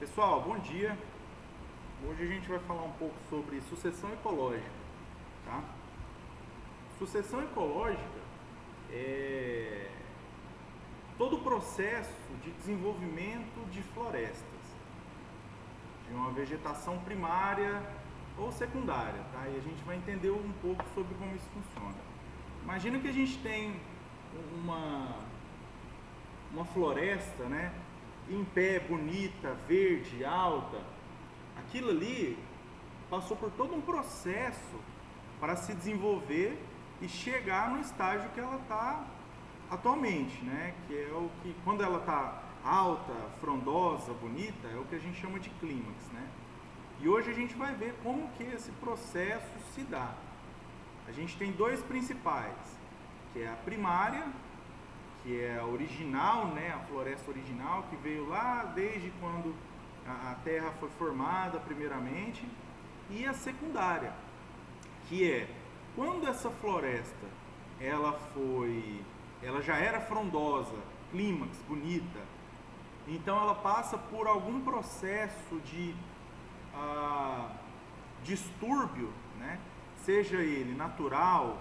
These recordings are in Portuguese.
Pessoal, bom dia. Hoje a gente vai falar um pouco sobre sucessão ecológica, tá? Sucessão ecológica é todo o processo de desenvolvimento de florestas, de uma vegetação primária ou secundária, tá? E a gente vai entender um pouco sobre como isso funciona. Imagina que a gente tem uma floresta, né? Em pé, bonita, verde, alta. Aquilo ali passou por todo um processo para se desenvolver e chegar no estágio que ela está atualmente, né? Que é o que, quando ela está alta, frondosa, bonita, é o que a gente chama de clímax, né? E hoje a gente vai ver como que esse processo se dá. A gente tem dois principais, que é a primária, que é a original, né, a floresta original, que veio lá desde quando a terra foi formada primeiramente, e a secundária, que é quando essa floresta ela já era frondosa, clímax, bonita, então ela passa por algum processo de distúrbio, né, seja ele natural,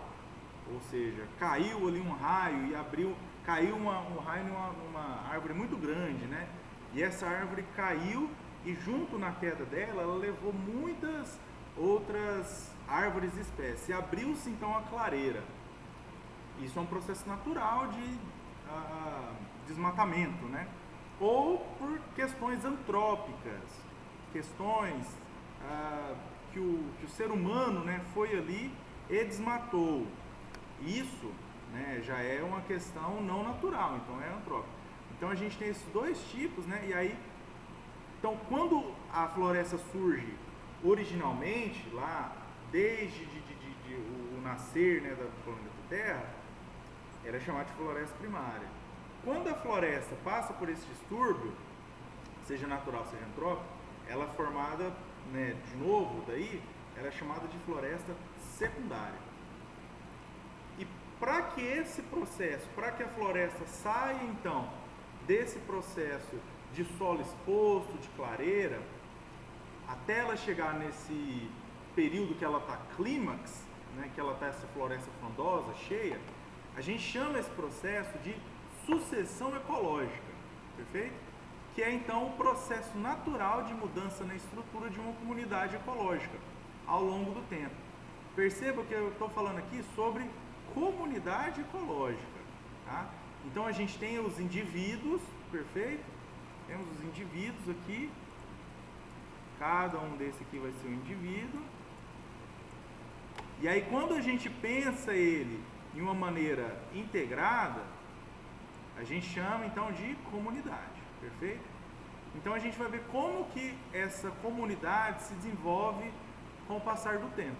ou seja, caiu ali um raio e caiu um raio numa árvore muito grande, né? E essa árvore caiu e junto na queda dela, ela levou muitas outras árvores e espécies. E abriu-se então a clareira. Isso é um processo natural de desmatamento, né? Ou por questões antrópicas, questões que o ser humano, né, foi ali e desmatou. Isso, né, já é uma questão não natural, então é antrópico. Então a gente tem esses dois tipos, né? E aí, então quando a floresta surge originalmente, lá desde o nascer, né, do planeta Terra, ela é chamada de floresta primária. Quando a floresta passa por esse distúrbio, seja natural, seja antrópico, ela é formada, né, de novo, daí ela é chamada de floresta secundária. E para que esse processo, para que a floresta saia então desse processo de solo exposto, de clareira, até ela chegar nesse período que ela está clímax, né, que ela está essa floresta frondosa, cheia, a gente chama esse processo de sucessão ecológica, perfeito? Que é então o processo natural de mudança na estrutura de uma comunidade ecológica ao longo do tempo. Perceba que eu estou falando aqui sobre comunidade ecológica, tá? Então a gente tem os indivíduos, perfeito? Temos os indivíduos aqui, cada um desse aqui vai ser um indivíduo. E aí quando a gente pensa ele de uma maneira integrada, a gente chama então de comunidade, perfeito? Então a gente vai ver como que essa comunidade se desenvolve com o passar do tempo.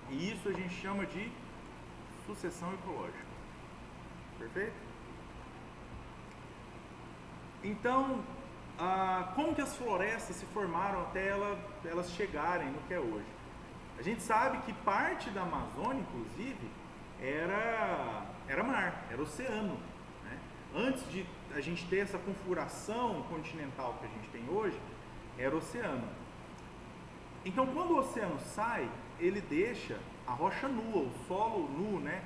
E isso a gente chama de sucessão ecológica, perfeito? Então, como que as florestas se formaram até elas chegarem no que é hoje? A gente sabe que parte da Amazônia, inclusive, era mar, era oceano, né? Antes de a gente ter essa configuração continental que a gente tem hoje, era oceano. Então, quando o oceano sai, ele deixa a rocha nua, o solo nu, né?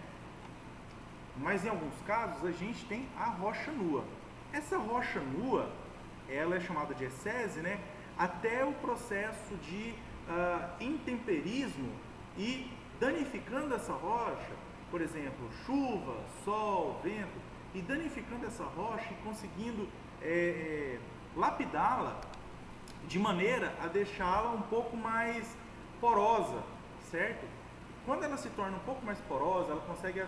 Mas em alguns casos a gente tem a rocha nua. Essa rocha nua, ela é chamada de ecese, né? Até o processo de intemperismo e danificando essa rocha, por exemplo, chuva, sol, vento, e danificando essa rocha e conseguindo lapidá-la de maneira a deixá-la um pouco mais porosa, certo? Quando ela se torna um pouco mais porosa, ela consegue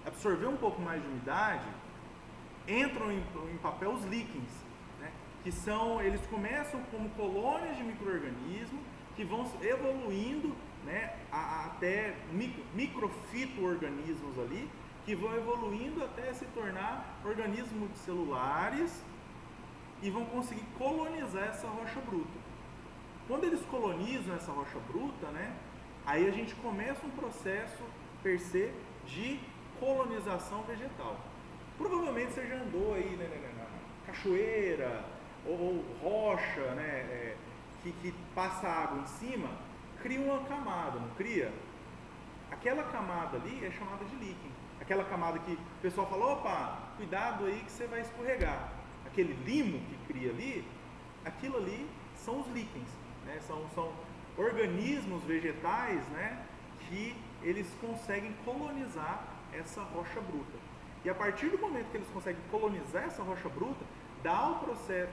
absorver um pouco mais de umidade, entram em papel os líquens, né? Que eles começam como colônias de micro-organismos que vão evoluindo, né, até microfito-organismos ali, que vão evoluindo até se tornar organismos multicelulares e vão conseguir colonizar essa rocha bruta. Quando eles colonizam essa rocha bruta, né, aí a gente começa um processo, per se, de colonização vegetal. Provavelmente você já andou aí, né, na cachoeira, ou rocha, né, que passa água em cima, cria uma camada, não cria? Aquela camada ali é chamada de líquen. Aquela camada que o pessoal fala, opa, cuidado aí que você vai escorregar. Aquele limo que cria ali, aquilo ali são os líquens, né? São organismos vegetais, né, que eles conseguem colonizar essa rocha bruta. E a partir do momento que eles conseguem colonizar essa rocha bruta,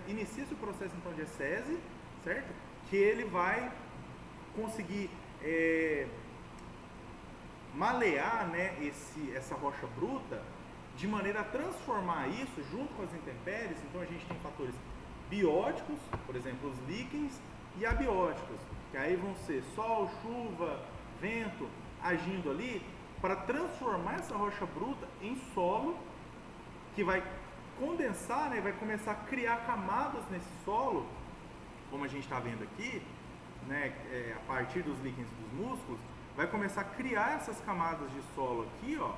inicia-se o processo então de ecese, certo? Que ele vai conseguir malear, né, essa rocha bruta de maneira a transformar isso junto com as intempéries. Então a gente tem fatores bióticos, por exemplo, os líquens, e abióticos, que aí vão ser sol, chuva, vento agindo ali para transformar essa rocha bruta em solo, que vai condensar, né, vai começar a criar camadas nesse solo, como a gente está vendo aqui, né, a partir dos líquens dos músculos, vai começar a criar essas camadas de solo aqui, ó,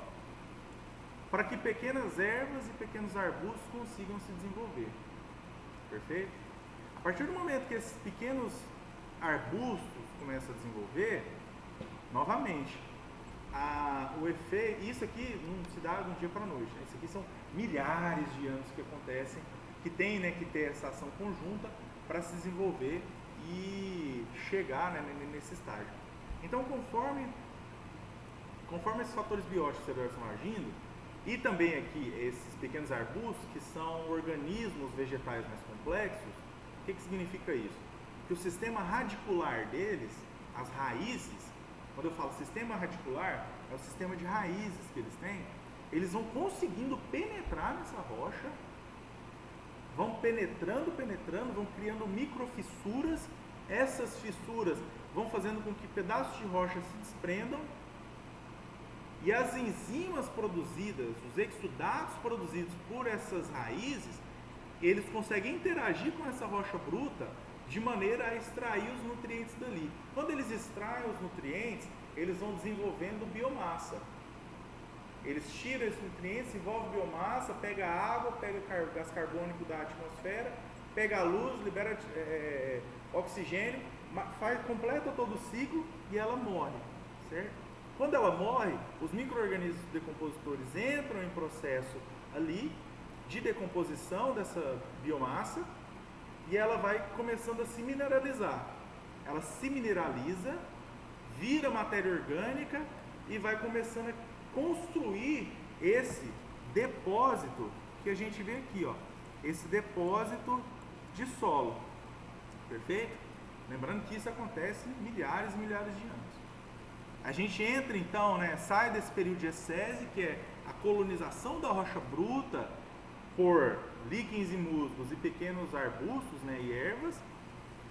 para que pequenas ervas e pequenos arbustos consigam se desenvolver. Perfeito? A partir do momento que esses pequenos arbustos começam a desenvolver, novamente, o efeito, isso aqui não se dá de um dia para a noite, né? Isso aqui são milhares de anos que acontecem, que tem, né, que ter essa ação conjunta para se desenvolver e chegar, né, nesse estágio. Então, conforme esses fatores bióticos vão agindo, e também aqui esses pequenos arbustos, que são organismos vegetais mais complexos, o que significa isso? Que o sistema radicular deles, as raízes, quando eu falo sistema radicular, é o sistema de raízes que eles têm, eles vão conseguindo penetrar nessa rocha, vão penetrando, vão criando microfissuras, essas fissuras vão fazendo com que pedaços de rocha se desprendam, e as enzimas produzidas, os exudatos produzidos por essas raízes, eles conseguem interagir com essa rocha bruta de maneira a extrair os nutrientes dali. Quando eles extraem os nutrientes, eles vão desenvolvendo biomassa. Eles tiram esses nutrientes, envolvem biomassa, pega a água, pega o gás carbônico da atmosfera, pega a luz, libera oxigênio, completa todo o ciclo e ela morre, certo? Quando ela morre, os micro-organismos decompositores entram em processo ali de decomposição dessa biomassa e ela vai começando a se mineralizar. Ela se mineraliza, vira matéria orgânica e vai começando a construir esse depósito que a gente vê aqui, ó, esse depósito de solo. Perfeito? Lembrando que isso acontece milhares e milhares de anos. A gente entra então, né, sai desse período de ecese, que é a colonização da rocha bruta por líquens e musgos e pequenos arbustos, né, e ervas,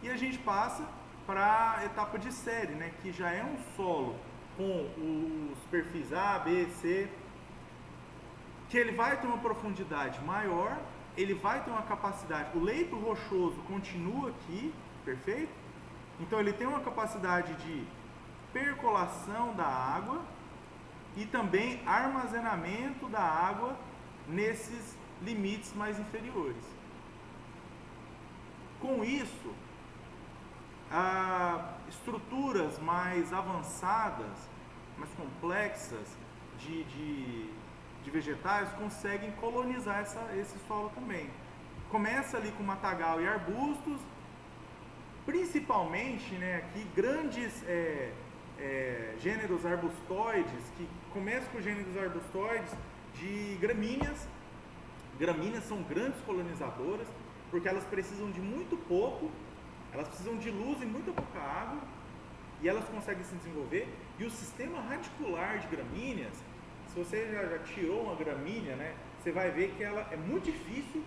e a gente passa para a etapa de série, né, que já é um solo com os perfis A, B, C, que ele vai ter uma profundidade maior, ele vai ter uma capacidade, o leito rochoso continua aqui, perfeito? Então ele tem uma capacidade de percolação da água e também armazenamento da água nesses limites mais inferiores. Com isso, estruturas mais avançadas, mais complexas de vegetais conseguem colonizar esse solo também. Começa ali com matagal e arbustos, principalmente, né, aqui grandes gêneros arbustoides, que começam com gêneros arbustoides de gramíneas. Gramíneas são grandes colonizadoras, porque elas precisam de muito pouco, elas precisam de luz e muita pouca água, e elas conseguem se desenvolver. E o sistema radicular de gramíneas, se você já tirou uma gramínea, né, você vai ver que ela é muito difícil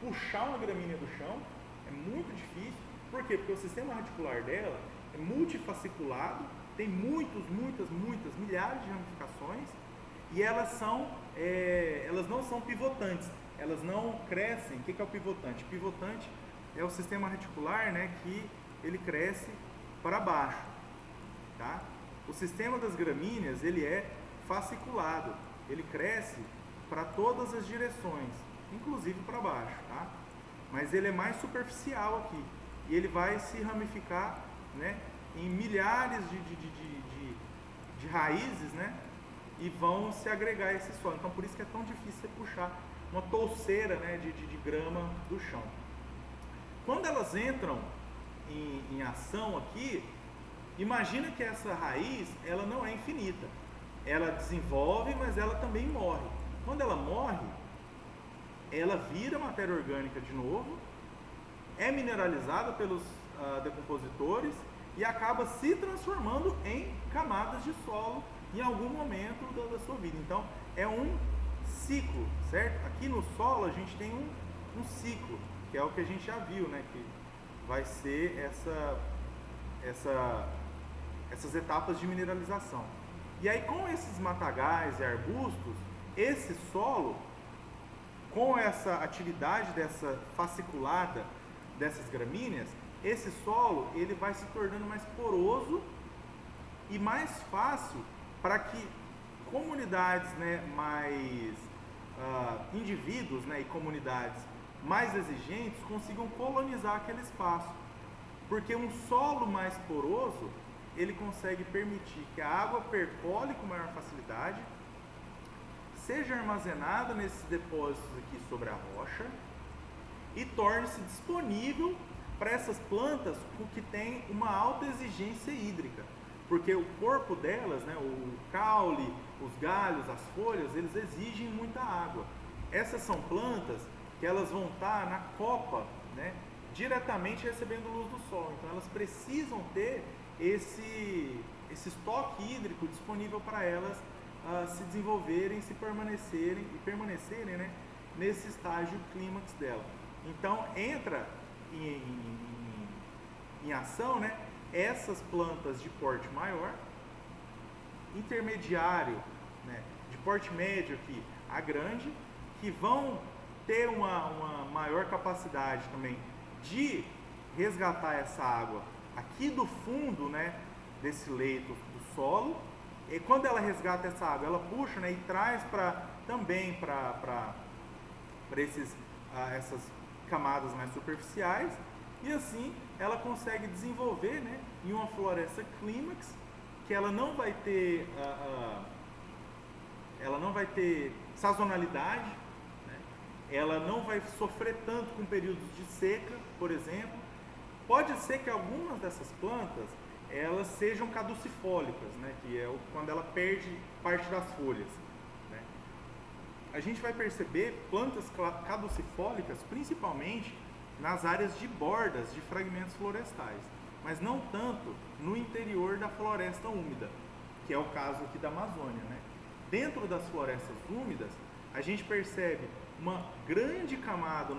puxar uma gramínea do chão, é muito difícil. Por quê? Porque o sistema radicular dela é multifasciculado, tem milhares de ramificações, e elas não são pivotantes, elas não crescem. O que é o pivotante? Pivotante é o sistema radicular, né, que ele cresce para baixo, tá? O sistema das gramíneas, ele é fasciculado, ele cresce para todas as direções, inclusive para baixo, tá? mas ele é mais superficial aqui. E ele vai se ramificar, né, em milhares de raízes, né, e vão se agregar a esse solo. Então por isso que é tão difícil você puxar uma touceira, né, de grama do chão. Quando elas entram em ação aqui, imagina que essa raiz ela não é infinita. Ela desenvolve, mas ela também morre. Quando ela morre, ela vira matéria orgânica de novo, é mineralizada pelos decompositores e acaba se transformando em camadas de solo em algum momento da sua vida. Então é um ciclo, certo? Aqui no solo a gente tem um ciclo, que é o que a gente já viu, né? Que vai ser essas etapas de mineralização. E aí com esses matagais e arbustos, esse solo, com essa atividade dessa fasciculada dessas gramíneas, esse solo ele vai se tornando mais poroso e mais fácil para que comunidades, né, mais indivíduos, né, e comunidades mais exigentes consigam colonizar aquele espaço, porque um solo mais poroso ele consegue permitir que a água percole com maior facilidade, seja armazenada nesses depósitos aqui sobre a rocha e torne-se disponível para essas plantas que têm uma alta exigência hídrica, porque o corpo delas, né, o caule, os galhos, as folhas, eles exigem muita água. Essas são plantas que elas vão estar na copa, né, diretamente recebendo luz do sol, então elas precisam ter esse estoque hídrico disponível para elas se desenvolverem, se permanecerem, né, nesse estágio clímax dela. Então entra em ação, né, essas plantas de porte maior, intermediário, né, de porte médio aqui a grande, que vão ter uma maior capacidade também de resgatar essa água aqui do fundo, né, desse leito do solo. E quando ela resgata essa água, ela puxa, né, e traz também para essas camadas mais superficiais, e assim ela consegue desenvolver, né, em uma floresta clímax, que ela não vai ter sazonalidade, né, ela não vai sofrer tanto com períodos de seca, por exemplo. Pode ser que algumas dessas plantas elas sejam caducifólicas, né, que é quando ela perde parte das folhas, né. A gente vai perceber plantas caducifólicas principalmente nas áreas de bordas de fragmentos florestais, mas não tanto no interior da floresta úmida, que é o caso aqui da Amazônia, né. Dentro das florestas úmidas, a gente percebe uma grande camada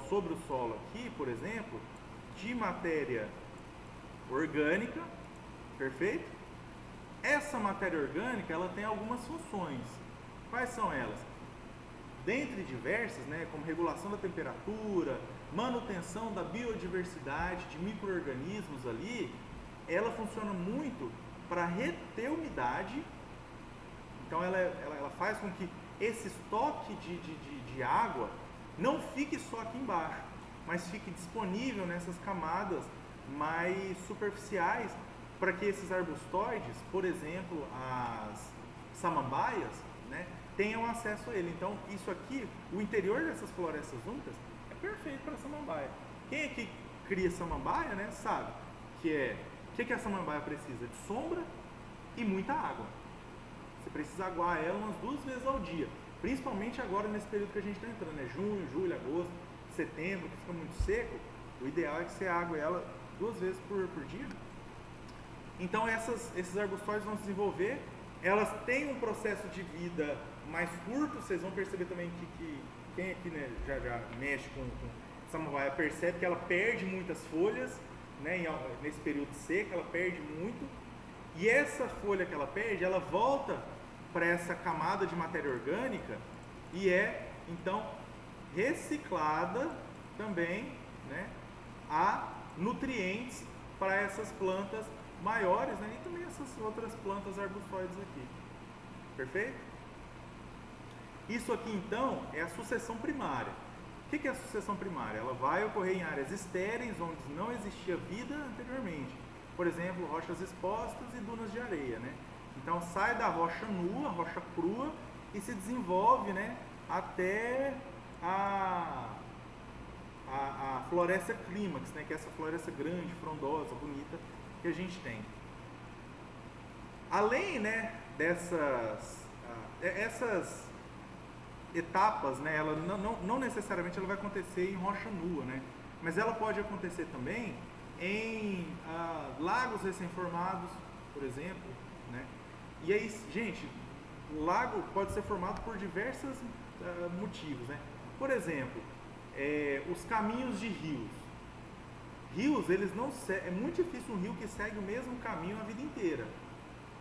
sobre o solo aqui, por exemplo, de matéria orgânica, perfeito? Essa matéria orgânica, ela tem algumas funções. Quais são elas? Dentre diversas, né, como regulação da temperatura, manutenção da biodiversidade de micro-organismos ali, ela funciona muito para reter umidade. Então ela faz com que esse estoque de água não fique só aqui embaixo, mas fique disponível nessas camadas mais superficiais, para que esses arbustóides, por exemplo, as samambaias, né, tenham acesso a ele. Então, isso aqui, o interior dessas florestas úmidas, é perfeito para a samambaia. Quem aqui cria samambaia, né, sabe o que a samambaia precisa? De sombra e muita água. Você precisa aguar ela umas 2 vezes ao dia, principalmente agora nesse período que a gente está entrando, né, junho, julho, agosto, setembro, que fica muito seco. O ideal é que você ague ela 2 vezes por dia. Então esses arbustóides vão se desenvolver, elas têm um processo de vida mais curto. Vocês vão perceber também que quem aqui, né, já mexe com samambaia percebe que ela perde muitas folhas, né, nesse período de seca, ela perde muito, e essa folha que ela perde, ela volta para essa camada de matéria orgânica e é então reciclada também, né, a nutrientes para essas plantas maiores, né, e também essas outras plantas arbustóides aqui. Perfeito? Isso aqui então é a sucessão primária. O que é a sucessão primária? Ela vai ocorrer em áreas estéreis, onde não existia vida anteriormente. Por exemplo, rochas expostas e dunas de areia, né? Então sai da rocha nua, rocha crua, e se desenvolve, né, até a floresta clímax, né, que é essa floresta grande, frondosa, bonita que a gente tem. Além, né, essas etapas, né, ela não necessariamente ela vai acontecer em rocha nua, né, mas ela pode acontecer também em lagos recém-formados, por exemplo, né. E aí, gente, o lago pode ser formado por diversos motivos, né. Por exemplo, os caminhos de rios. Rios, eles não é muito difícil um rio que segue o mesmo caminho a vida inteira.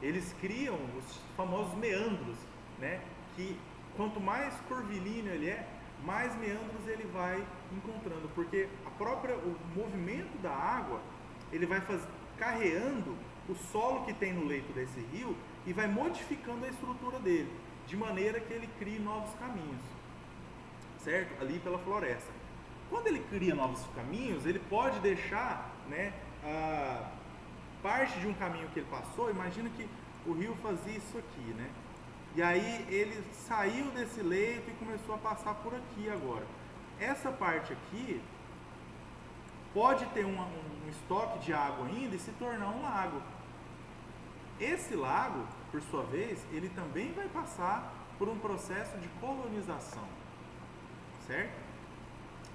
Eles criam os famosos meandros, né? Que quanto mais curvilíneo ele é, mais meandros ele vai encontrando, porque o movimento da água, ele vai carreando o solo que tem no leito desse rio e vai modificando a estrutura dele, de maneira que ele crie novos caminhos, certo? Ali pela floresta. Quando ele cria novos caminhos, ele pode deixar, né, parte de um caminho que ele passou. Imagina que o rio fazia isso aqui, né? E aí ele saiu desse leito e começou a passar por aqui agora. Essa parte aqui pode ter um estoque de água ainda e se tornar um lago. Esse lago, por sua vez, ele também vai passar por um processo de colonização, certo?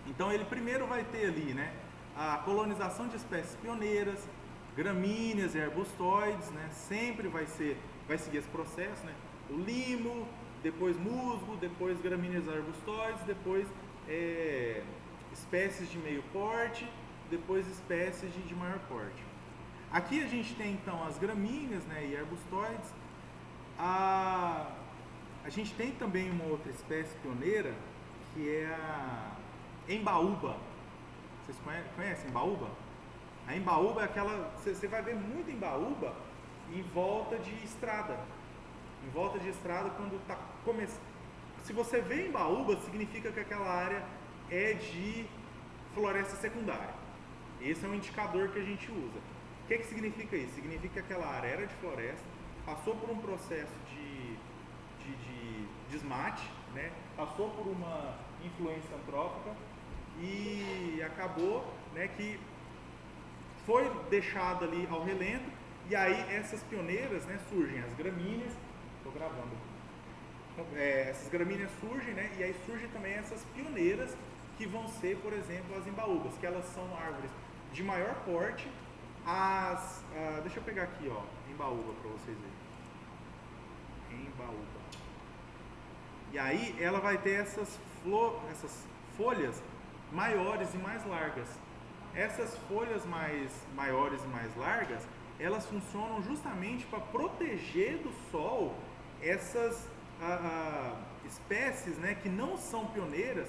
Então ele primeiro vai ter ali, né, a colonização de espécies pioneiras, gramíneas e arbustoides, né, sempre vai seguir esse processo, né, o limo, depois musgo, depois gramíneas e arbustoides, depois espécies de meio porte, depois espécies de maior porte. Aqui a gente tem então as gramíneas, né, e arbustoides. A gente tem também uma outra espécie pioneira, que é a embaúba. Vocês conhecem embaúba? A embaúba é aquela... Você vai ver muito embaúba em volta de estrada. Em volta de estrada, quando está começando... Se você vê embaúba, significa que aquela área é de floresta secundária. Esse é um indicador que a gente usa. O que significa isso? Significa que aquela área era de floresta, passou por um processo de desmate, né? Passou por uma influência antrópica e acabou, né, que foi deixado ali ao relento. E aí essas pioneiras, né, surgem as gramíneas. Estou gravando. Essas gramíneas surgem, né, e aí surgem também essas pioneiras, que vão ser, por exemplo, as embaúbas, que elas são árvores de maior porte. Deixa eu pegar aqui, ó, embaúba para vocês verem. Embaúba. E aí ela vai ter essas folhas maiores e mais largas. Essas folhas maiores e mais largas, elas funcionam justamente para proteger do sol essas espécies, né, que não são pioneiras,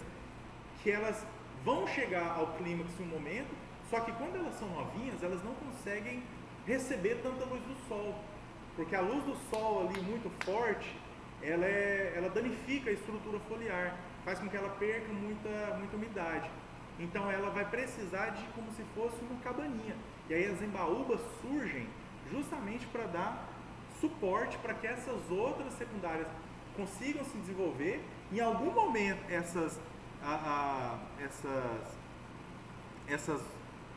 que elas vão chegar ao clímax em um momento, só que quando elas são novinhas, elas não conseguem receber tanta luz do sol, porque a luz do sol ali muito forte, ela danifica a estrutura foliar, faz com que ela perca muita umidade. Então ela vai precisar de como se fosse uma cabaninha. E aí as embaúbas surgem justamente para dar suporte para que essas outras secundárias consigam se desenvolver. Em algum momento essas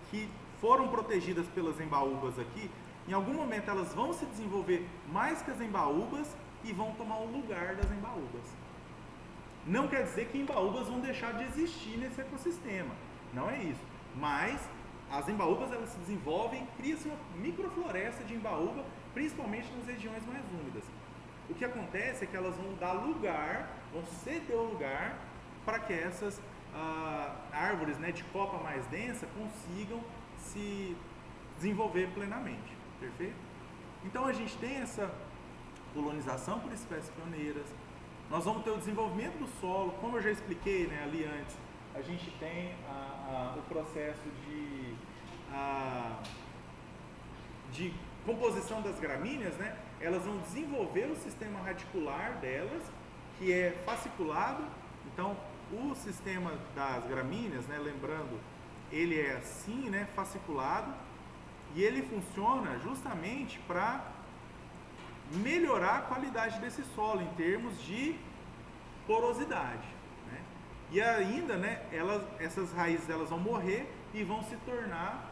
que foram protegidas pelas embaúbas aqui, em algum momento elas vão se desenvolver mais que as embaúbas e vão tomar o lugar das embaúbas. Não quer dizer que embaúbas vão deixar de existir nesse ecossistema, não é isso. Mas as embaúbas, elas se desenvolvem, cria-se uma microfloresta de embaúba, principalmente nas regiões mais úmidas. O que acontece é que elas vão dar lugar, vão ceder o lugar para que essas árvores, né, de copa mais densa consigam se desenvolver plenamente, perfeito? Então a gente tem essa colonização por espécies pioneiras. Nós vamos ter o desenvolvimento do solo, como eu já expliquei, né, ali antes. A gente tem o processo de composição das gramíneas, né? Elas vão desenvolver o sistema radicular delas, que é fasciculado. Então, o sistema das gramíneas, né, lembrando, ele é assim, né, fasciculado, e ele funciona justamente para melhorar a qualidade desse solo em termos de porosidade, né? E ainda, né, essas raízes elas vão morrer e vão se tornar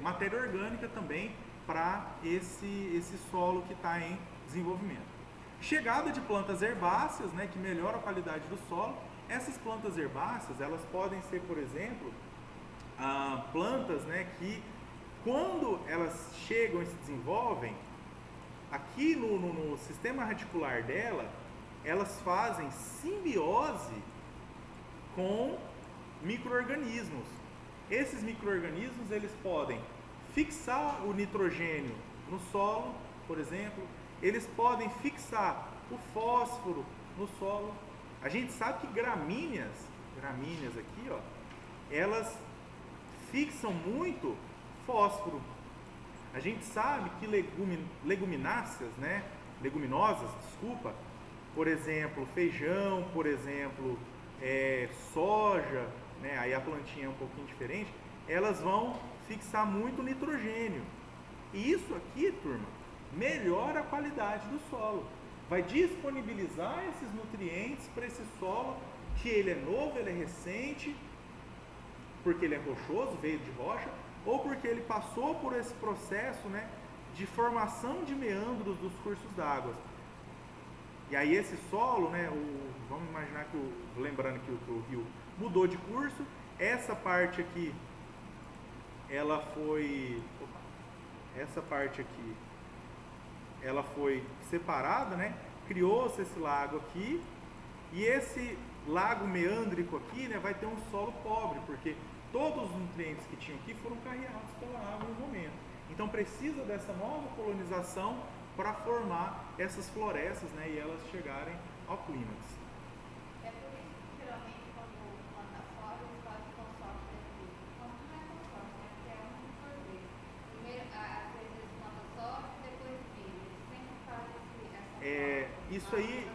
matéria orgânica também para esse solo que está em desenvolvimento. Chegada de plantas herbáceas, né, que melhoram a qualidade do solo. Essas plantas herbáceas, elas podem ser, por exemplo, plantas, né, que quando elas chegam e se desenvolvem, aqui no sistema radicular dela, elas fazem simbiose com micro-organismos. Esses micro-organismos, eles podem fixar o nitrogênio no solo, por exemplo, eles podem fixar o fósforo no solo. A gente sabe que gramíneas aqui, ó, elas fixam muito fósforo. A gente sabe que legumináceas, né, leguminosas, desculpa, por exemplo, feijão, por exemplo, soja, né, aí a plantinha é um pouquinho diferente, elas vão fixar muito nitrogênio. E isso aqui, turma, melhora a qualidade do solo. Vai disponibilizar esses nutrientes para esse solo, que ele é novo, ele é recente, porque ele é rochoso, veio de rocha, ou porque ele passou por esse processo, né, de formação de meandros dos cursos d'água. E aí esse solo, né, vamos imaginar lembrando que o rio mudou de curso, essa parte aqui, ela foi separada, né, criou-se esse lago aqui, e esse lago meândrico aqui, né, vai ter um solo pobre, porque todos os nutrientes que tinham aqui foram carreados pela água no momento. Então precisa dessa nova colonização para formar essas florestas, né, e elas chegarem ao clímax. É por isso que geralmente quando planta soja, eles fazem consórcio daqui. Não é consórcio, né? Porque é um sorvete. Primeiro, às vezes eles plantam soja, depois milho. Eles sempre fazem Isso aí,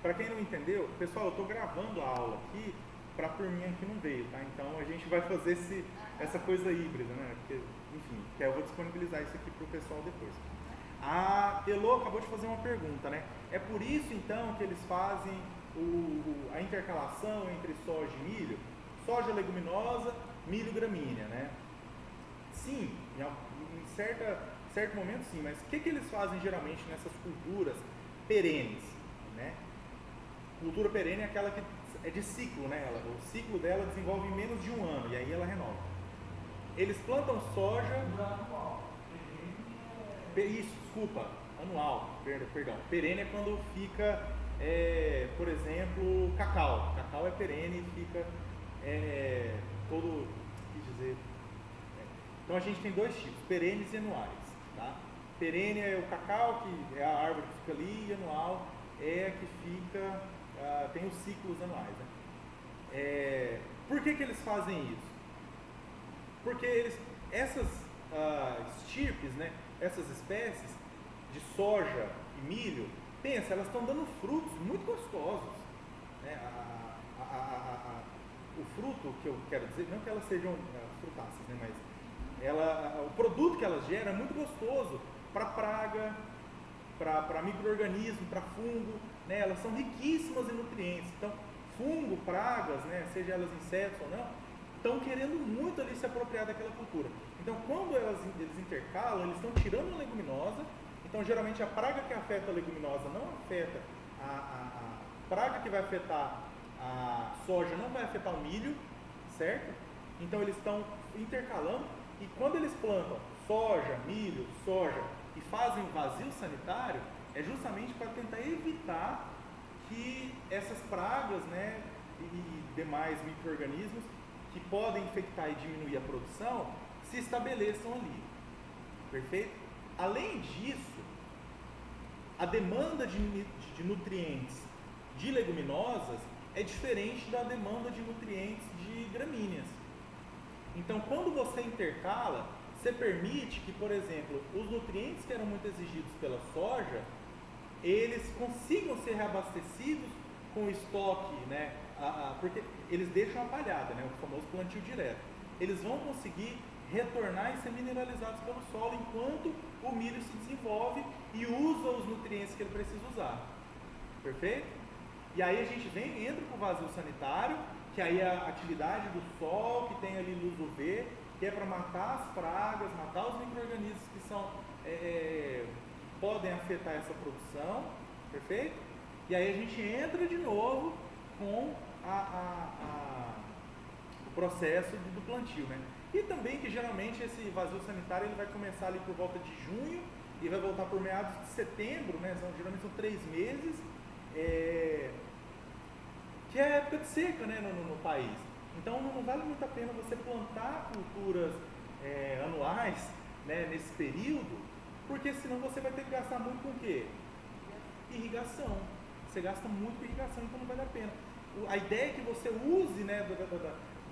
para quem não entendeu, pessoal, eu estou gravando a aula aqui para a turminha que não veio, tá? Então a gente vai fazer essa coisa híbrida, né? Porque, enfim, que eu vou disponibilizar isso aqui para o pessoal depois. A Elô acabou de fazer uma pergunta, né? É por isso então que eles fazem a intercalação entre soja e milho? Soja leguminosa, milho gramínea, né? Sim, em certo momento sim, mas o que eles fazem geralmente nessas culturas perenes, né? Cultura perene é aquela que é de ciclo, né? O ciclo dela desenvolve em menos de um ano e aí ela renova. Eles plantam soja. Isso, desculpa, anual, perdão. Perene é quando fica, por exemplo, cacau. Cacau é perene e fica todo, quis dizer. Então a gente tem dois tipos, perenes e anuais, tá? Perene é o cacau, que é a árvore que fica ali, e anual é a que fica, tem os ciclos anuais, né? Por que eles fazem isso? Porque essas estirpes, né, essas espécies de soja e milho, pensa, elas estão dando frutos muito gostosos, né? O fruto que eu quero dizer, não que elas sejam frutáceas, né, mas o produto que elas geram é muito gostoso para praga, para micro-organismo, para fungo, né? Elas são riquíssimas em nutrientes. Então, fungo, pragas, né, seja elas insetos ou não, estão querendo muito ali se apropriar daquela cultura. Então, quando eles intercalam, eles estão tirando a leguminosa. Então, geralmente, a praga que afeta a leguminosa não afeta a praga que vai afetar a soja, não vai afetar o milho, certo? Então, eles estão intercalando. E quando eles plantam soja, milho, soja e fazem o vazio sanitário, é justamente para tentar evitar que essas pragas, né, e demais micro-organismos que podem infectar e diminuir a produção se estabeleçam ali. Perfeito? Além disso, a demanda de nutrientes de leguminosas é diferente da demanda de nutrientes de gramíneas. Então, quando você intercala, você permite que, por exemplo, os nutrientes que eram muito exigidos pela soja, eles consigam ser reabastecidos com o estoque, né? Porque eles deixam a palhada, né? O famoso plantio direto. Eles vão conseguir retornar e ser mineralizados pelo solo enquanto o milho se desenvolve e usa os nutrientes que ele precisa usar. Perfeito? E aí a gente entra com o vazio sanitário, que aí é a atividade do sol, que tem ali luz UV, que é para matar as pragas, matar os micro-organismos que podem afetar essa produção, perfeito? E aí a gente entra de novo com o processo do plantio, né? E também que geralmente esse vazio sanitário ele vai começar ali por volta de junho e vai voltar por meados de setembro, né? Geralmente são 3 meses, que é a época de seca, né, no país. Então não vale muito a pena você plantar culturas anuais, né, nesse período, porque senão você vai ter que gastar muito com o quê? Irrigação. Você gasta muito com irrigação, então não vale a pena. A ideia é que você use, né,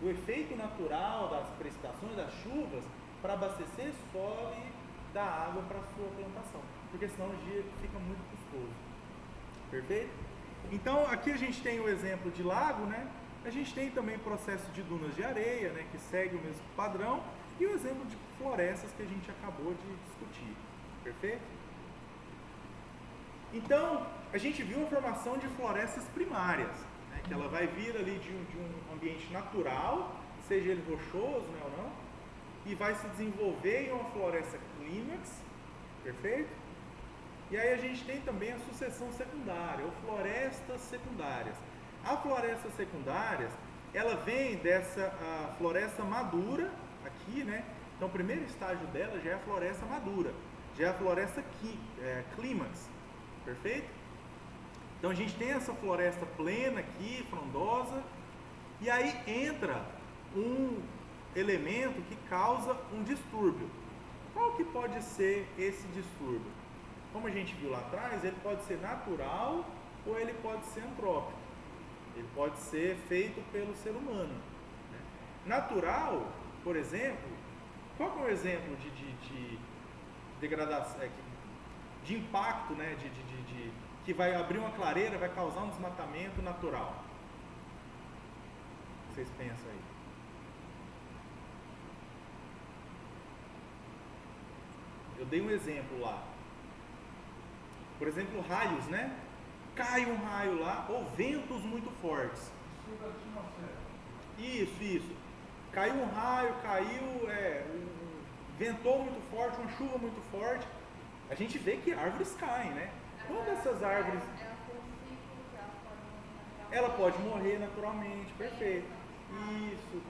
do efeito natural das precipitações, das chuvas, para abastecer solo e dar água para a sua plantação, porque senão o dia fica muito custoso. Perfeito? Então aqui a gente tem o exemplo de lago, né? A gente tem também o processo de dunas de areia, né, que segue o mesmo padrão, e o exemplo de florestas que a gente acabou de discutir. Perfeito? Então, a gente viu a formação de florestas primárias, né, que ela vai vir ali de um ambiente natural, seja ele rochoso, né, ou não, e vai se desenvolver em uma floresta clímax, perfeito? E aí a gente tem também a sucessão secundária, ou florestas secundárias. A floresta secundárias, ela vem dessa floresta madura, aqui, né? Então o primeiro estágio dela já é a floresta madura, já é a floresta clímax, perfeito? Então a gente tem essa floresta plena aqui, frondosa, e aí entra um elemento que causa um distúrbio. Qual que pode ser esse distúrbio? Como a gente viu lá atrás, ele pode ser natural ou ele pode ser antrópico. Ele pode ser feito pelo ser humano. Natural, por exemplo, qual que é o exemplo de degradação, de impacto, né, que vai abrir uma clareira, vai causar um desmatamento natural? Vocês pensam aí? Eu dei um exemplo lá. Por exemplo, raios, né? Cai um raio lá, ou ventos muito fortes. Isso. Caiu um raio, ventou muito forte, uma chuva muito forte. A gente vê que árvores caem, né? Quando essas árvores... Ela pode morrer naturalmente, perfeito. Isso.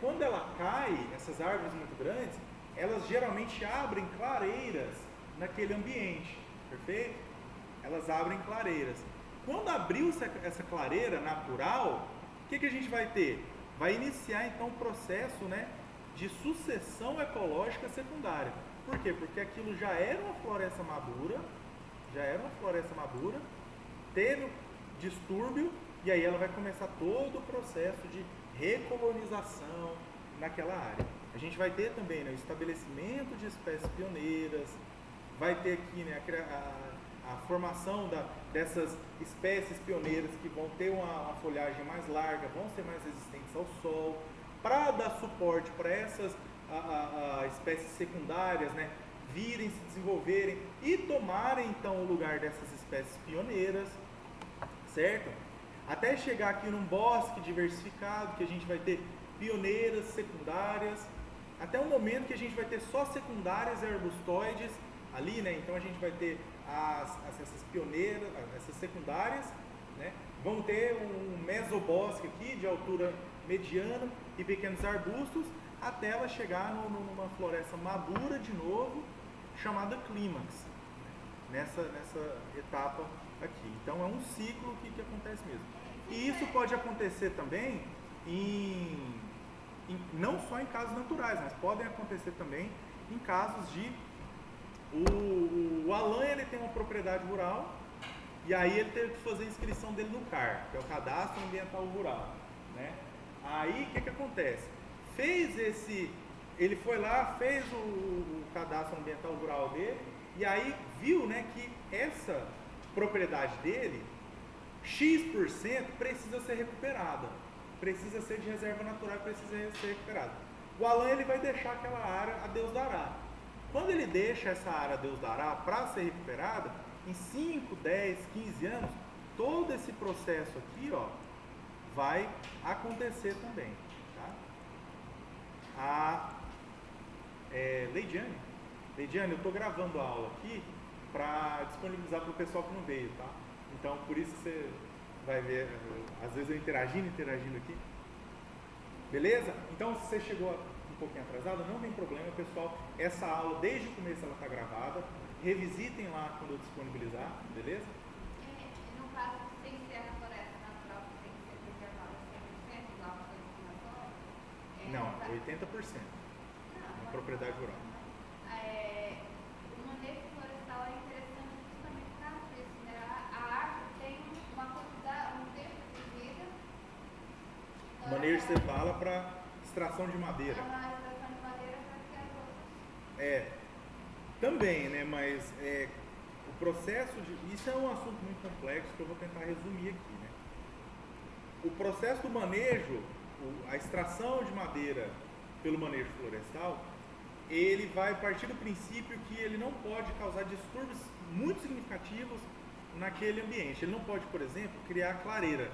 Quando ela cai, essas árvores muito grandes, elas geralmente abrem clareiras naquele ambiente, perfeito? Elas abrem clareiras. Quando abriu essa clareira natural, o que a gente vai ter? Vai iniciar então o processo, né, de sucessão ecológica secundária. Por quê? Porque aquilo já era uma floresta madura, teve distúrbio, e aí ela vai começar todo o processo de recolonização naquela área. A gente vai ter também, né, o estabelecimento de espécies pioneiras, vai ter aqui, né, a formação dessas espécies pioneiras que vão ter uma folhagem mais larga, vão ser mais resistentes ao sol, para dar suporte para essas espécies secundárias, né, virem, se desenvolverem e tomarem então o lugar dessas espécies pioneiras, certo? Até chegar aqui num bosque diversificado, que a gente vai ter pioneiras, secundárias, até o momento que a gente vai ter só secundárias e arbustoides ali, né? Então a gente vai ter essas pioneiras, essas secundárias, né? Vão ter um mesobosque aqui de altura mediana e pequenos arbustos, até ela chegar numa floresta madura de novo, chamada clímax, nessa etapa aqui. Então é um ciclo que acontece mesmo. E isso pode acontecer também não só em casos naturais, mas podem acontecer também em casos de o Alan, ele tem uma propriedade rural e aí ele teve que fazer a inscrição dele no CAR, que é o Cadastro Ambiental Rural, né? Aí o que acontece? Ele foi lá, fez o Cadastro Ambiental Rural dele e aí viu, né, que essa propriedade dele X% precisa ser recuperada, precisa ser de reserva natural, precisa ser recuperada. O Alan ele vai deixar aquela área a Deus dará. Quando ele deixa essa área a Deus dará para ser recuperada, em 5, 10, 15 anos, todo esse processo aqui, ó, vai acontecer também, tá? Leidiane, eu estou gravando a aula aqui para disponibilizar para o pessoal que não veio, tá? Então, por isso você vai ver, às vezes eu interagindo aqui. Beleza? Então, se você chegou um pouquinho atrasado, não tem problema, pessoal. Essa aula, desde o começo, ela está gravada. Revisitem lá quando eu disponibilizar, beleza? No caso, sem ser a floresta natural, que tem que ser preservada 100% da auto-destinação? Não, 80%. Na propriedade rural. O manejo florestal é interessante justamente por causa disso, né? A árvore tem uma quantidade, um tempo de vida. Manejo você fala para extração de madeira. A extração de madeira para que as outras. Também, né? Mas o processo de. Isso é um assunto muito complexo que eu vou tentar resumir aqui, né? O processo do manejo, a extração de madeira pelo manejo florestal, ele vai partir do princípio que ele não pode causar distúrbios muito significativos naquele ambiente. Ele não pode, por exemplo, criar clareira.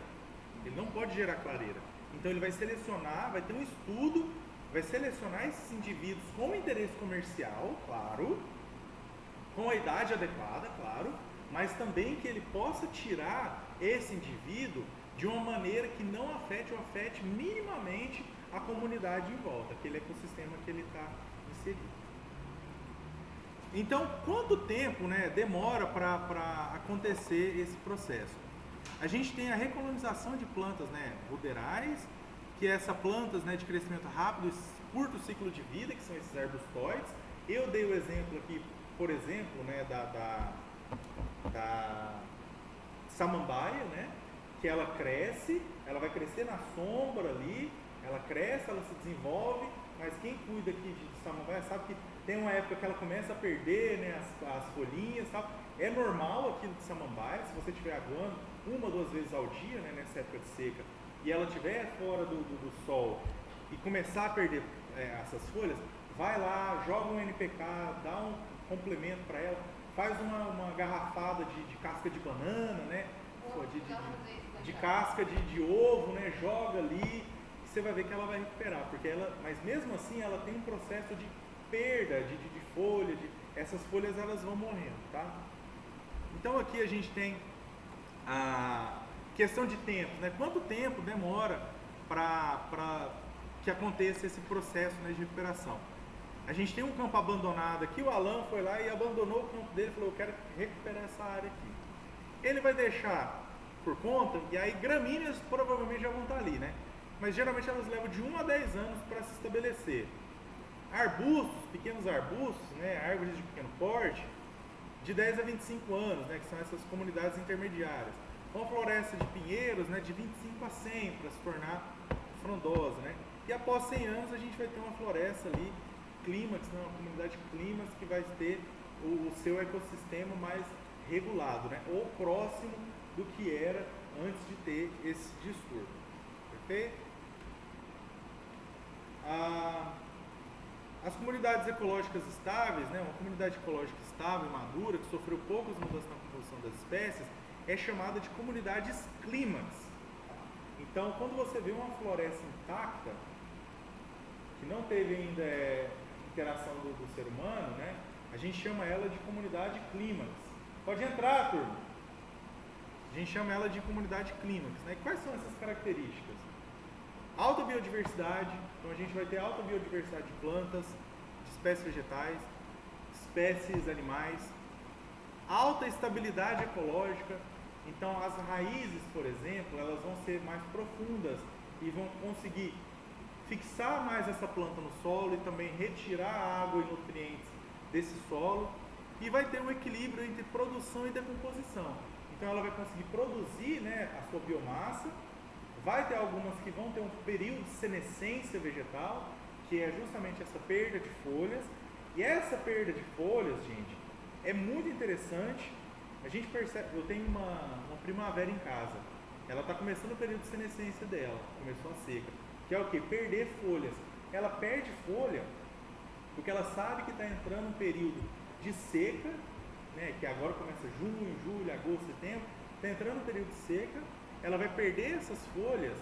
Ele não pode gerar clareira. Então ele vai selecionar, vai ter um estudo, vai selecionar esses indivíduos com interesse comercial, claro, com a idade adequada, claro, mas também que ele possa tirar esse indivíduo de uma maneira que não afete ou afete minimamente a comunidade em volta, aquele ecossistema que ele está inserido. Então, quanto tempo, né, demora para acontecer esse processo? A gente tem a recolonização de plantas, né, ruderais, que é essa plantas, né, de crescimento rápido, curto ciclo de vida, que são esses arbustóides. Eu dei o exemplo aqui, por exemplo, né, da samambaia, né, que ela cresce, ela vai crescer na sombra ali, ela cresce, ela se desenvolve, mas quem cuida aqui de samambaia sabe que tem uma época que ela começa a perder, né, as folhinhas e tal. É normal aquilo de samambaia, se você estiver aguando 1 ou 2 vezes ao dia, né, nessa época de seca, e ela estiver fora do sol e começar a perder essas folhas, vai lá, joga um NPK, dá um complemento para ela, faz uma garrafada de casca de banana, né, de casca de ovo, né, joga ali, e você vai ver que ela vai recuperar, mas mesmo assim ela tem um processo de perda de folha, essas folhas elas vão morrendo, tá? Então aqui a gente tem a questão de tempo, né? Quanto tempo demora para que aconteça esse processo, né, de recuperação? A gente tem um campo abandonado aqui, o Alan foi lá e abandonou o campo dele, falou, eu quero recuperar essa área aqui. Ele vai deixar por conta, e aí gramíneas provavelmente já vão estar ali, né? Mas geralmente elas levam de 1 a 10 anos para se estabelecer. Arbustos, pequenos arbustos, né, árvores de pequeno porte, de 10 a 25 anos, né, que são essas comunidades intermediárias. Uma floresta de pinheiros, né, de 25 a 100 para se tornar frondosa, né? E após 100 anos a gente vai ter uma floresta ali, clímax, né, uma comunidade clímax que vai ter o seu ecossistema mais regulado, né, ou próximo do que era antes de ter esse distúrbio. Perfeito? As comunidades ecológicas estáveis, né, uma comunidade ecológica estável, madura, que sofreu poucas mudanças na composição das espécies, é chamada de comunidades clímax. Então, quando você vê uma floresta intacta, que não teve ainda interação do ser humano, né, a gente chama ela de comunidade clímax. Pode entrar, turma. A gente chama ela de comunidade clímax, né? E quais são essas características? Alta biodiversidade, então a gente vai ter alta biodiversidade de plantas, de espécies vegetais, espécies animais, alta estabilidade ecológica, então as raízes, por exemplo, elas vão ser mais profundas e vão conseguir fixar mais essa planta no solo e também retirar água e nutrientes desse solo, e vai ter um equilíbrio entre produção e decomposição. Então ela vai conseguir produzir, né, a sua biomassa. Vai ter algumas que vão ter um período de senescência vegetal, que é justamente essa perda de folhas. E essa perda de folhas, gente, é muito interessante A gente percebe, eu tenho uma primavera em casa, ela está começando o período de senescência dela, começou a seca, que é o que? Perder folhas. Ela perde folha porque ela sabe que está entrando um período de seca, né, que agora começa junho, julho, agosto, setembro, está entrando um período de seca, ela vai perder essas folhas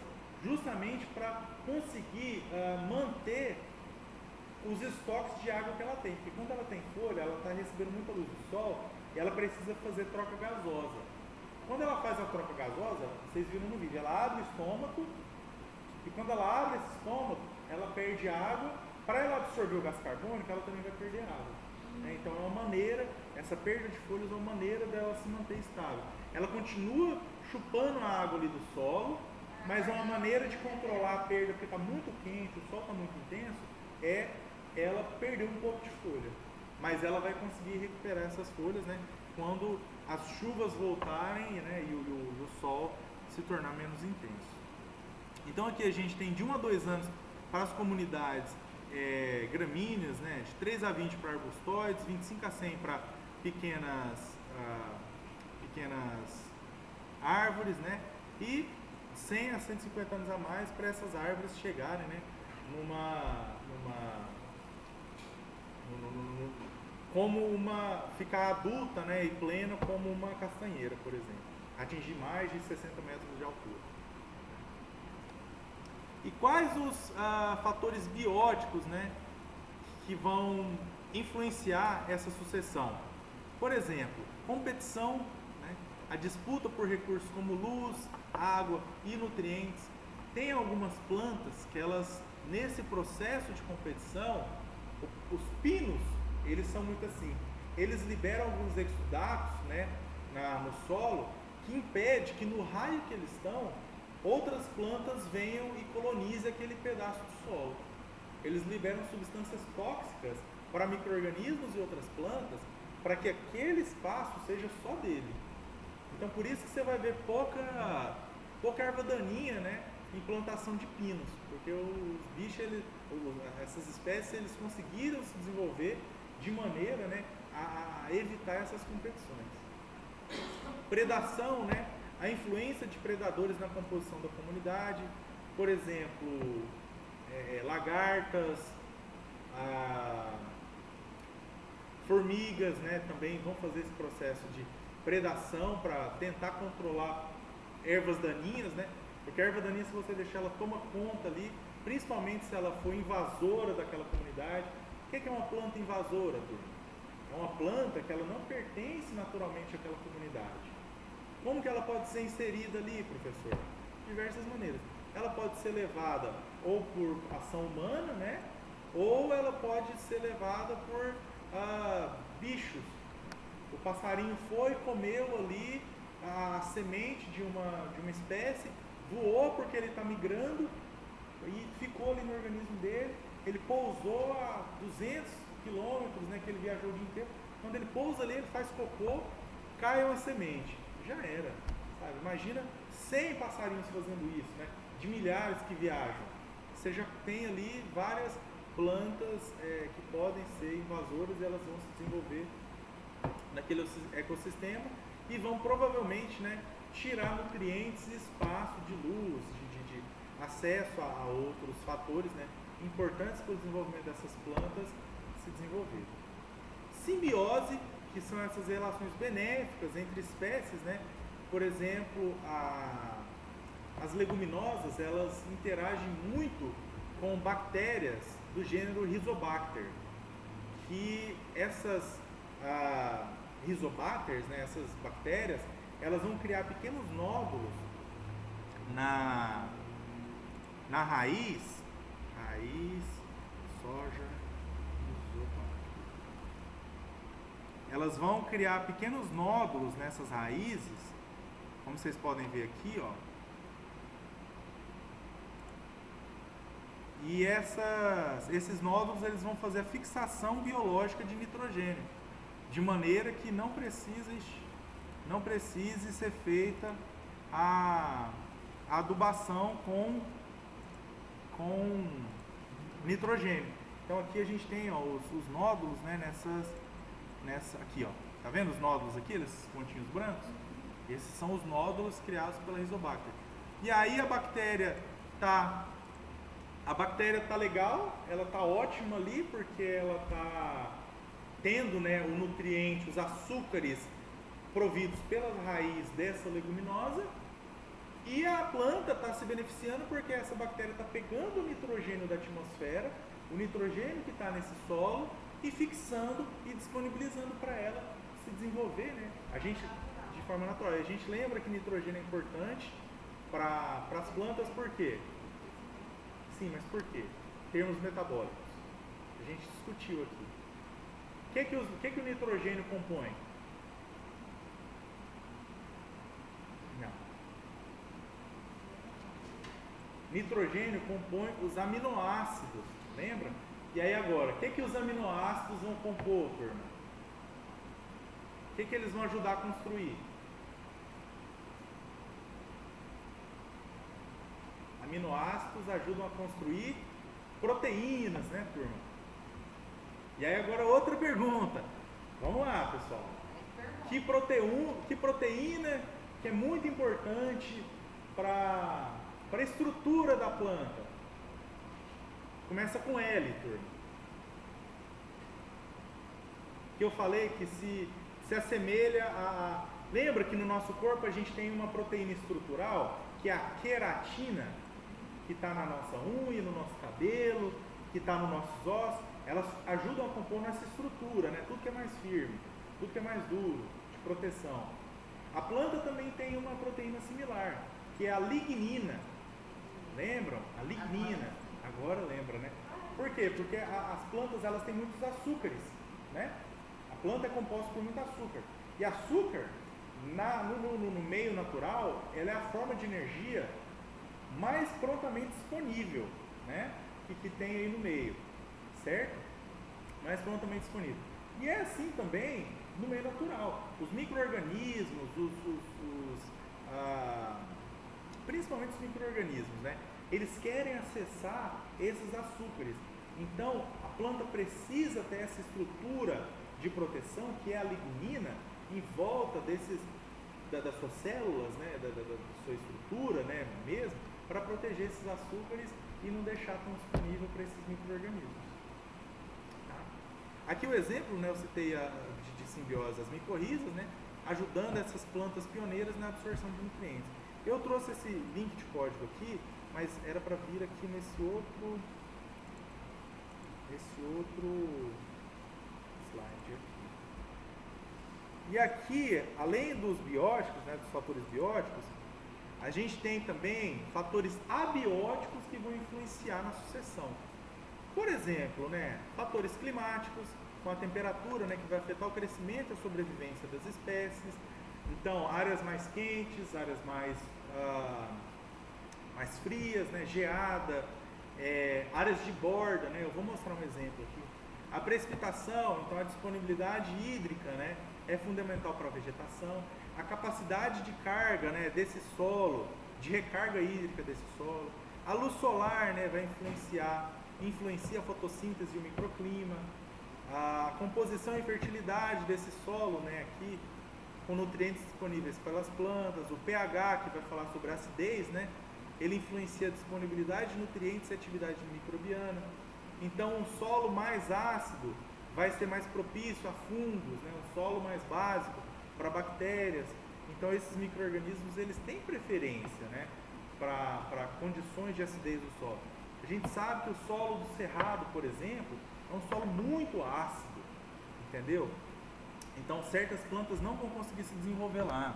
justamente para conseguir manter os estoques de água que ela tem, porque quando ela tem folha, ela está recebendo muita luz do sol e ela precisa fazer troca gasosa. Quando ela faz a troca gasosa, vocês viram no vídeo, ela abre o estômago e quando ela abre esse estômago, ela perde água. Para ela absorver o gás carbônico, ela também vai perder água. Então é uma maneira, essa perda de folhas é uma maneira dela se manter estável. Ela continua chupando a água ali do solo, mas é uma maneira de controlar a perda, porque está muito quente, o sol está muito intenso, é ela perder um pouco de folha. Mas ela vai conseguir recuperar essas folhas, né, quando as chuvas voltarem, né, e o sol se tornar menos intenso. Então aqui a gente tem de 1 a 2 anos para as comunidades gramíneas, né, de 3 a 20 para arbustóides, 25 a 100 para pequenas árvores, né, e 100 a 150 anos a mais para essas árvores chegarem, né, ficar adulta, né, e plena como uma castanheira, por exemplo, atingir mais de 60 metros de altura. E quais os fatores bióticos, né, que vão influenciar essa sucessão? Por exemplo, competição, né, a disputa por recursos como luz, água e nutrientes. Tem algumas plantas que elas, nesse processo de competição, os pinos, eles são muito assim. Eles liberam alguns exudatos, né, no solo, que impede que no raio que eles estão, outras plantas venham e colonizem aquele pedaço do solo. Eles liberam substâncias tóxicas para micro-organismos e outras plantas, para que aquele espaço seja só dele. Então por isso que você vai ver pouca erva daninha, né, em plantação de pinos, porque os bichos, essas espécies, eles conseguiram se desenvolver de maneira, né, a evitar essas competições. Predação, né, a influência de predadores na composição da comunidade, por exemplo, lagartas, formigas, né, também vão fazer esse processo de predação para tentar controlar ervas daninhas, né, porque a erva daninha, se você deixar, ela toma conta ali, principalmente se ela for invasora daquela comunidade. O que é uma planta invasora, turma? É uma planta que ela não pertence naturalmente àquela comunidade. Como que ela pode ser inserida ali, professor? De diversas maneiras. Ela pode ser levada ou por ação humana, né? Ou ela pode ser levada por bichos. O passarinho foi, comeu ali a semente de uma espécie, voou porque ele está migrando e ficou ali no organismo dele. Ele pousou a 200 quilômetros, né, que ele viajou o dia inteiro. Quando ele pousa ali, ele faz cocô, cai uma semente. Já era, sabe? Imagina 100 passarinhos fazendo isso, né? De milhares que viajam. Você já tem ali várias plantas que podem ser invasoras e elas vão se desenvolver naquele ecossistema e vão provavelmente, né, tirar nutrientes e espaço de luz, de acesso a outros fatores, né, importantes para o desenvolvimento dessas plantas se desenvolver. Simbiose, que são essas relações benéficas entre espécies, né? Por exemplo, as leguminosas, elas interagem muito com bactérias do gênero Rhizobacter, que essas Rhizobacters, né, essas bactérias, elas vão criar pequenos nódulos na raiz, soja, elas vão criar pequenos nódulos nessas raízes, como vocês podem ver aqui, ó. E esses nódulos, eles vão fazer a fixação biológica de nitrogênio, de maneira que não precise ser feita a adubação com nitrogênio. Então aqui a gente tem, ó, os nódulos, né, aqui, ó. Tá vendo os nódulos aqui, esses pontinhos brancos? Esses são os nódulos criados pela Rizobacter. E aí a bactéria tá legal, ela tá ótima ali, porque ela tá tendo, né, o nutriente, os açúcares providos pelas raízes dessa leguminosa, e a planta está se beneficiando porque essa bactéria está pegando o nitrogênio da atmosfera, o nitrogênio que está nesse solo, e fixando e disponibilizando para ela se desenvolver, né? A gente, de forma natural, a gente lembra que nitrogênio é importante para as plantas, por quê? Sim, mas por quê? Termos metabólicos. A gente discutiu aqui. O que o nitrogênio compõe? Não. Nitrogênio compõe os aminoácidos, lembra? E aí agora, o que os aminoácidos vão compor, turma? O que eles vão ajudar a construir? Aminoácidos ajudam a construir proteínas, né, turma? E aí agora outra pergunta. Vamos lá, pessoal. Que proteína que é muito importante para a estrutura da planta? Começa com L, turma. Que eu falei que se assemelha a... Lembra que no nosso corpo a gente tem uma proteína estrutural, que é a queratina, que está na nossa unha, no nosso cabelo, que está nos nossos ossos. Elas ajudam a compor nossa estrutura, né? Tudo que é mais firme, tudo que é mais duro, de proteção. A planta também tem uma proteína similar, que é a lignina. Lembram? A lignina. Agora lembra, né? Por quê? Porque as plantas elas têm muitos açúcares, né? A planta é composta por muito açúcar. E açúcar, no meio natural, ela é a forma de energia mais prontamente disponível, né? Que tem aí no meio. Certo? Mais prontamente disponível. E é assim também no meio natural. Os micro-organismos, principalmente os micro-organismos, né? Eles querem acessar esses açúcares. Então, a planta precisa ter essa estrutura de proteção, que é a lignina, em volta das suas células, né? da sua estrutura, né? Mesmo, para proteger esses açúcares e não deixar tão disponível para esses micro-organismos. Aqui o exemplo, né, eu citei de simbiose, as micorrizas, né, ajudando essas plantas pioneiras na absorção de nutrientes. Eu trouxe esse link de código aqui, mas era para vir aqui nesse outro slide aqui. E aqui, além dos bióticos, né, dos fatores bióticos, a gente tem também fatores abióticos que vão influenciar na sucessão. Por exemplo, né, fatores climáticos, com a temperatura, né, que vai afetar o crescimento e a sobrevivência das espécies. Então, áreas mais quentes, áreas mais frias, né, geada, áreas de borda, né, eu vou mostrar um exemplo aqui. A precipitação, então a disponibilidade hídrica, né, é fundamental para a vegetação. A capacidade de carga, né, desse solo, de recarga hídrica desse solo. A luz solar, né, vai influencia a fotossíntese e o microclima. A composição e fertilidade desse solo, né, aqui, com nutrientes disponíveis pelas plantas. O pH, que vai falar sobre a acidez, né, ele influencia a disponibilidade de nutrientes e atividade microbiana. Então, um solo mais ácido vai ser mais propício a fungos, né, um solo mais básico para bactérias. Então, esses micro-organismos, eles têm preferência, né, para condições de acidez do solo. A gente sabe que o solo do cerrado, por exemplo, é um solo muito ácido, entendeu? Então, certas plantas não vão conseguir se desenvolver lá.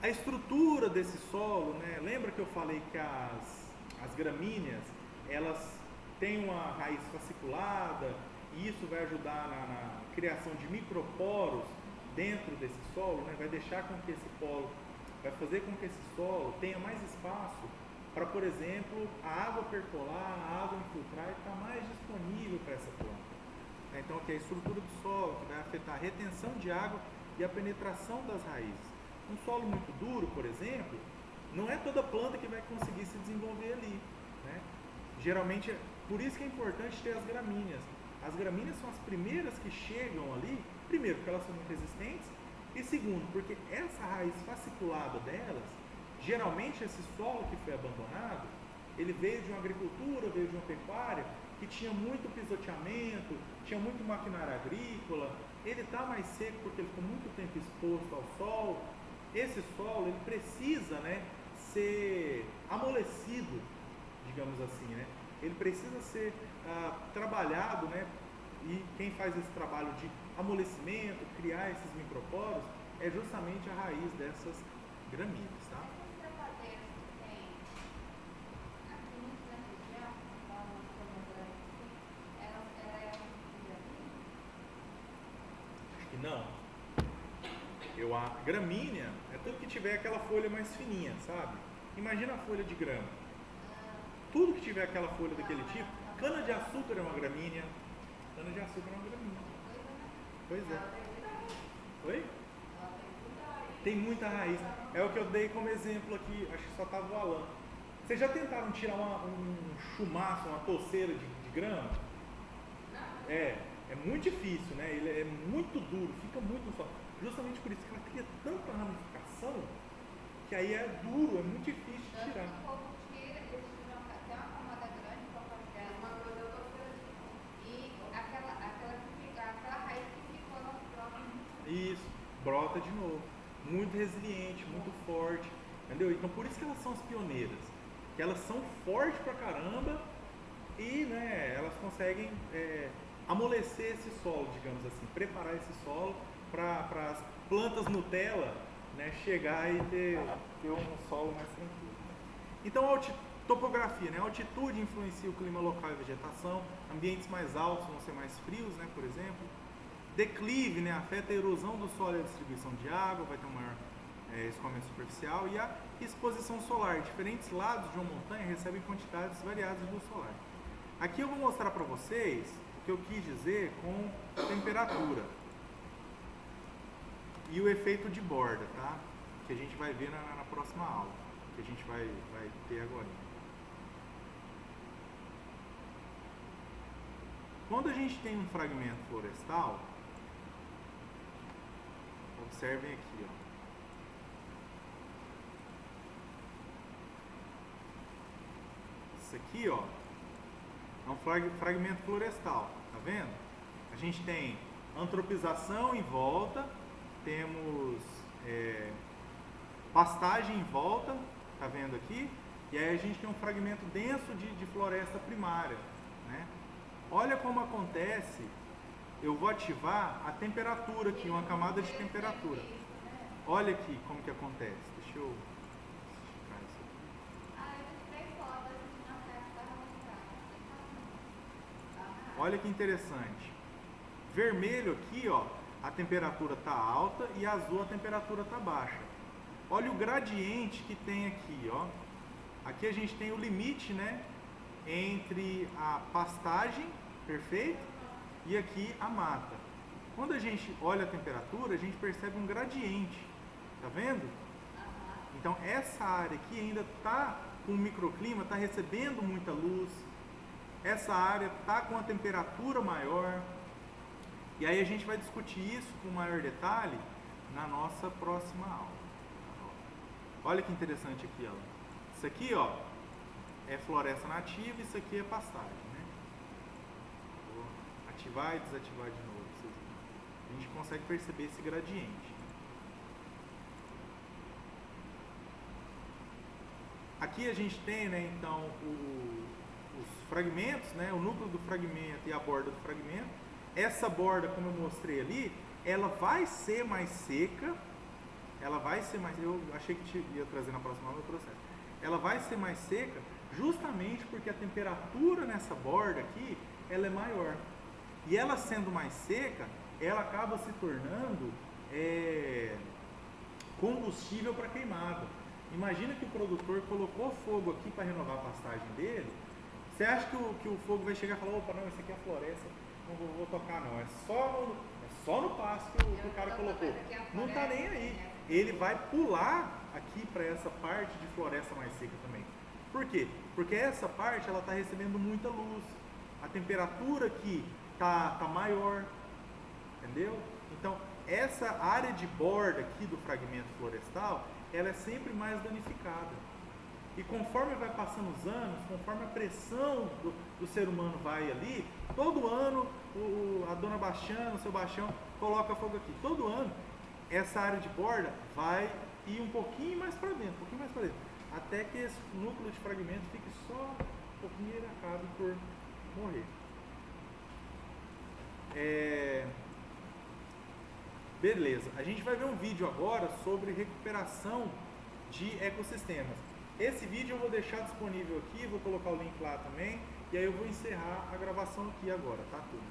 A estrutura desse solo, né? Lembra que eu falei que as gramíneas, elas têm uma raiz fasciculada e isso vai ajudar na criação de microporos dentro desse solo, né? Vai fazer com que esse solo tenha mais espaço para, por exemplo, a água percolar, a água infiltrar e estar mais disponível para essa planta. Então, aqui é a estrutura do solo, que vai afetar a retenção de água e a penetração das raízes. Um solo muito duro, por exemplo, não é toda planta que vai conseguir se desenvolver ali, né? Geralmente, por isso que é importante ter as gramíneas. As gramíneas são as primeiras que chegam ali Primeiro, porque elas são muito resistentes, e segundo, porque essa raiz fasciculada delas, geralmente esse solo que foi abandonado, ele veio de uma agricultura, veio de uma pecuária, que tinha muito pisoteamento, tinha muito maquinário agrícola, ele está mais seco porque ele ficou muito tempo exposto ao sol. Esse solo, ele precisa, né, ser amolecido, digamos assim, né? Ele precisa ser trabalhado, né? E quem faz esse trabalho de amolecimento, criar esses microporos, é justamente a raiz dessas gramíneas, tá? Essas trepadeiras que tem aqui muito na região, lá no Forno Grande, ela é um gramínea? Acho que não. A gramínea é tudo que tiver aquela folha mais fininha, sabe? Imagina a folha de grama. Tudo que tiver aquela folha daquele tipo, cana-de-açúcar é uma gramínea. Cana-de-açúcar é uma gramínea. Pois é. Oi? Tem muita raiz. É o que eu dei como exemplo aqui, acho que só estava o Alan. Vocês já tentaram tirar um chumaço, uma toceira de grama? É muito difícil, né? Ele é muito duro, fica muito no solo. Justamente por isso que ela cria tanta ramificação que aí é duro, é muito difícil de tirar. Um pouco tira, eles tiram até uma camada grande para fazer uma coisa eu tô e aquela raiz que ficou no próprio. Isso, brota de novo. Muito resiliente, muito forte, entendeu? Então por isso que elas são as pioneiras, que elas são fortes pra caramba e, né, elas conseguem amolecer esse solo, digamos assim, preparar esse solo para as plantas Nutella, né, chegar e ter um solo mais tranquilo. Então topografia, né, a altitude influencia o clima local e a vegetação, ambientes mais altos vão ser mais frios, né, por exemplo. Declive, né, afeta a erosão do solo e a distribuição de água, vai ter um maior escoamento superficial, e a exposição solar. Diferentes lados de uma montanha recebem quantidades variadas de luz solar. Aqui eu vou mostrar para vocês o que eu quis dizer com temperatura e o efeito de borda, tá? Que a gente vai ver na próxima aula, que a gente vai ter agora. Quando a gente tem um fragmento florestal, observem aqui, ó. Isso aqui, ó, é um fragmento florestal, tá vendo? A gente tem antropização em volta, temos pastagem em volta, tá vendo aqui? E aí a gente tem um fragmento denso de floresta primária, né? Olha como acontece. Eu vou ativar a temperatura aqui, uma camada de temperatura. Olha aqui como que acontece. Deixa eu esticar isso aqui. Olha que interessante. Vermelho aqui, ó, a temperatura está alta e azul a temperatura está baixa. Olha o gradiente que tem aqui, ó. Aqui a gente tem o limite, né, entre a pastagem, perfeito, e aqui a mata. Quando a gente olha a temperatura, a gente percebe um gradiente, tá vendo? Então essa área aqui ainda está com um microclima, está recebendo muita luz. Essa área está com a temperatura maior. E aí a gente vai discutir isso com maior detalhe na nossa próxima aula. Olha que interessante aqui, ó. Isso aqui, ó, é floresta nativa, isso aqui é pastagem, né? Vou ativar e desativar de novo. A gente consegue perceber esse gradiente. Aqui a gente tem, né, então, os fragmentos, né, o núcleo do fragmento e a borda do fragmento. Essa borda, como eu mostrei ali, ela vai ser mais seca. Eu achei que ia trazer na próxima aula, eu trouxe. Ela vai ser mais seca justamente porque a temperatura nessa borda aqui, ela é maior. E ela sendo mais seca, ela acaba se tornando combustível para queimada. Imagina que o produtor colocou fogo aqui para renovar a pastagem dele. Você acha que o fogo vai chegar e falar, opa, não, isso aqui é floresta, não vou tocar não. É só no pasto que o cara colocou. Não está nem aí. Ele vai pular aqui para essa parte de floresta mais seca também. Por quê? Porque essa parte ela está recebendo muita luz. A temperatura aqui tá maior, entendeu? Então, essa área de borda aqui do fragmento florestal, ela é sempre mais danificada. E conforme vai passando os anos, conforme a pressão do ser humano vai ali, todo ano a dona Bastiana, o seu Bastião, coloca fogo aqui. Todo ano, essa área de borda vai ir um pouquinho mais para dentro, até que esse núcleo de fragmento fique só um pouquinho e ele acabe por morrer. Beleza, a gente vai ver um vídeo agora sobre recuperação de ecossistemas. Esse vídeo eu vou deixar disponível aqui, vou colocar o link lá também, e aí eu vou encerrar a gravação aqui agora, tá tudo?